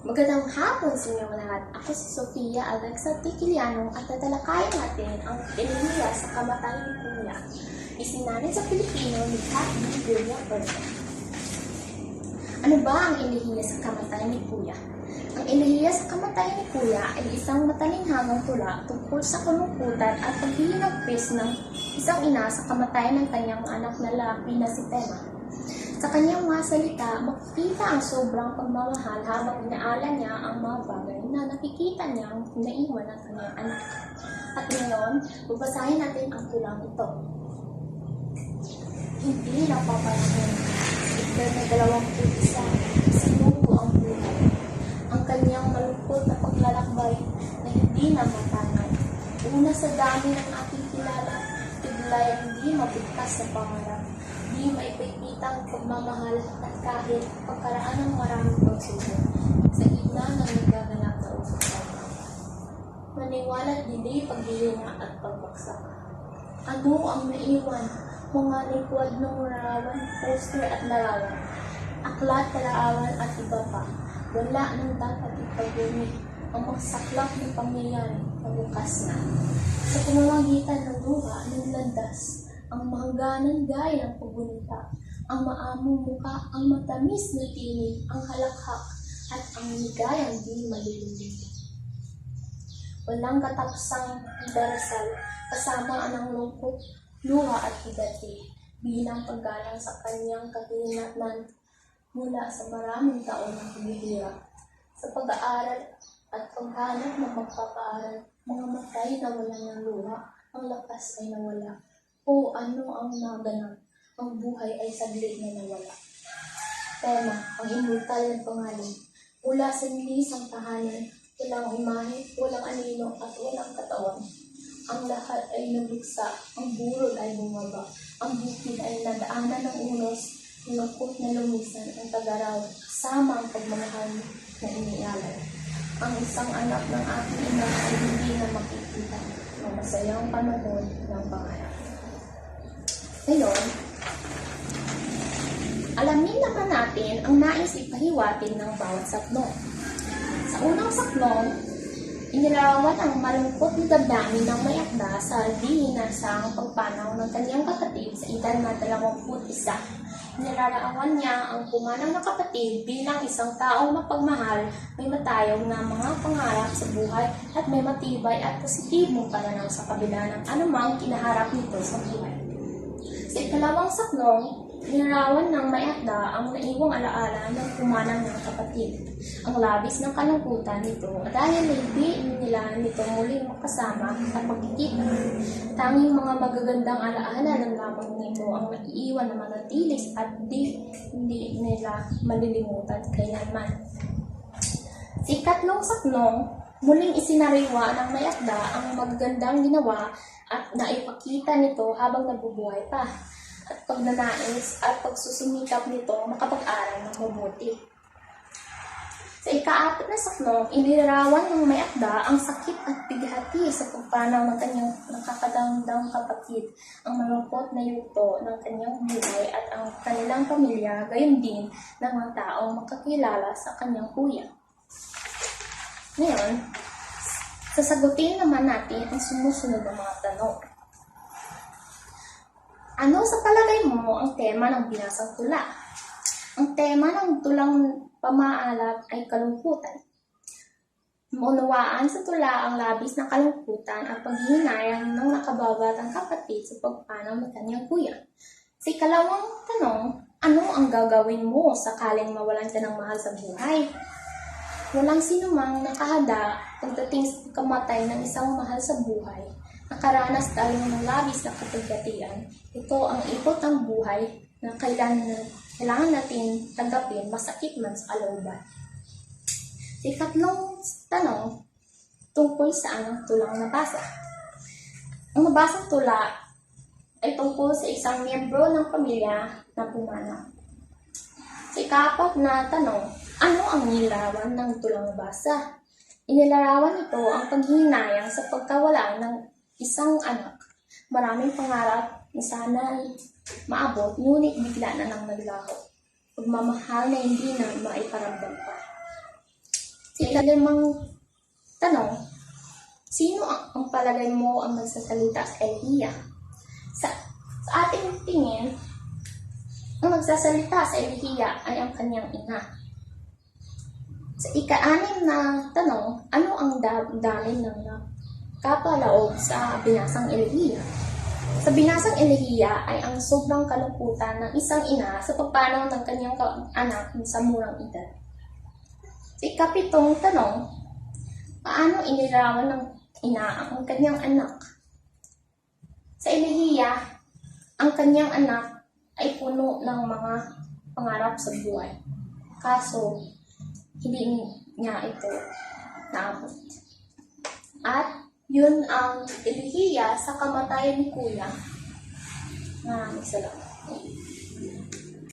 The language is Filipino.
Magandang hapon sa inyong lahat. Ako si Sofia Alexa Tiquiliano at tatalakayin natin ang enerhiya sa kamatayan ni Kuya. Isinanin sa Pilipino ni Kat D. William. Ano ba ang enerhiya sa kamatayan ni Kuya? Ang enerhiya sa kamatayan ni Kuya ay isang matalinghangang tula tungkol sa kalungkutan at paghihinagpis ng isang ina sa kamatayan ng kanyang anak na lalaki na si Tema. Sa kanyang mga salita, makikita ang sobrang pagmamahal habang inaalan niya ang mga bagay na nakikita niyang naiwan ng kanyang anak. At ngayon, babasahin natin ang tulang ito. Hindi napapanahon. Ikar na 21, sinuko ang buhay. Ang kanyang malungkot na paglalakbay na hindi na matanay. Una sa dami ng aking kilala, tiglay hindi mabigkas sa pangarap. Di maipagkitang pagmamahal at kahit pagkaraan ng maraming pagsubok sa gitna ng nagaganap na usapan. Maniwala dili paghihinga at pagbaksak. Ano ang naiwan? Mga likwad ng larawan, poster at larawan, aklat, larawan at iba pa. Wala nang dapat ipagumi ang magsaklap ng pangyayari na bukas na. Sa pamamagitan ng luha ng landas, ang mahangganan gaya ng pagbunita, ang maamong muka, ang matamis na tinig, ang halakhak, at ang ligayang di malilimutan. Walang katapusang darasal, kasama ang lungkot, luha at higati, bilang paggalang sa kanyang kahinatnan mula sa maraming taon ng humihirap. Sa pag-aaral at paghanap ng magpapaaral, mga matay na wala ng luha, ang lakas ay nawala. O ano ang naganap? Ang buhay ay saglit na nawala. Tema, ang immortal ng pangalan. Mula sa nilisang tahanan, walang imahe, walang anino at walang katawan. Ang lahat ay nabuksa, ang burol ay bumaba, ang bukid ay nadaanan ng unos, lungkot na lumisan ang tagaraw, kasama ang pagmamahal na inialay. Ang isang anak ng aking ina ay hindi na makikita ng masayang panahon ng pangarap. Ngayon, alamin naman natin ang nais ipahiwatig ng bawat saklong. Sa unang saklong, inilarawan ang malungkot na damdamin ng may akda sa di hinasang pagpanaw ng kanyang kapatid sa edad na 21. Inilarawan niya ang pumanang na kapatid bilang isang taong mapagmahal, may matayog na mga pangarap sa buhay at may matibay at positibong pananaw sa kabila ng anumang kinaharap nito sa buhay. Sa ikalawang saklong, inilarawan ng may akda ang naiwang alaala ng pumanang ng kapatid. Ang labis ng kalungkutan nito dahil hindi nila nito muling makasama at magkikita. Tanging mga magagandang alaala ng lamang nito ang naiiwan na manatilis at hindi nila malilimutan kailanman. Sa ikatlong saklong, muling isinariwa ng may akda ang magagandang ginawa at naipakita nito habang nabubuhay pa, at pagnanais at pagsusumikap nito makapag-aral ng mabuti. Sa ika-4 na saklong, inilarawan ng may akda ang sakit at bighati sa pagpanaw ng kanyang nakakadamdang kapatid, ang malungkot na yugto ng kanyang buhay at ang kanilang pamilya, gayon din ng mga taong makakilala sa kanyang kuya. Ngayon, sasagutin naman natin ang sumusunod na mga tanong. Ano sa palagay mo ang tema ng binasang tula? Ang tema ng tulang pamaalab ay kalungkutan. Maunawaan sa tula ang labis na kalungkutan at paghihinayang ng nakababatang kapatid sa pagpanaw ng kanyang kuya. Sa ikalawang tanong, ano ang gagawin mo sakaling mawalan ka ng mahal sa buhay? Walang sinumang nakahanda pagdating sa kamatay ng isang mahal sa buhay. Nakaranas tayo ng labis na kapighatian. Ito ang ikot ng buhay na kailangan natin tanggapin, masakit man sa kalooban. Sa ikatlong tanong, tungkol saan ang tulang nabasa? Ang nabasang tula ay tungkol sa isang miyembro ng pamilya na pumanaw. Sa ika-4 na tanong, ano ang nilarawan ng tulang nabasa? Inilarawan ito ang paghihinayang sa pagkawala ng isang anak. Maraming pangarap na sana maabot, ngunit bigla na nang naglaho. Pagmamahal na hindi na maiparamdam pa. Sa ikalimang tanong, sino ang palagay mo ang magsasalita sa Eliya? Sa ating tingin, ang magsasalita sa Eliya ay ang kanyang ina. Sa ika-anim na tanong, ano ang damdamin ng kapaloob sa binasang Eliya? Sa binasang Eliya ay ang sobrang kalungkutan ng isang ina sa pagpanaw ng kanyang anak sa murang edad. Sa ikapitong tanong, paano inilarawan ng ina ang kanyang anak? Sa Eliya, ang kanyang anak ay puno ng mga pangarap sa buhay. Kaso, hindi niya ito naabot. At yun ang Eliya sa kamatayan ni Kuya. Maraming salamat.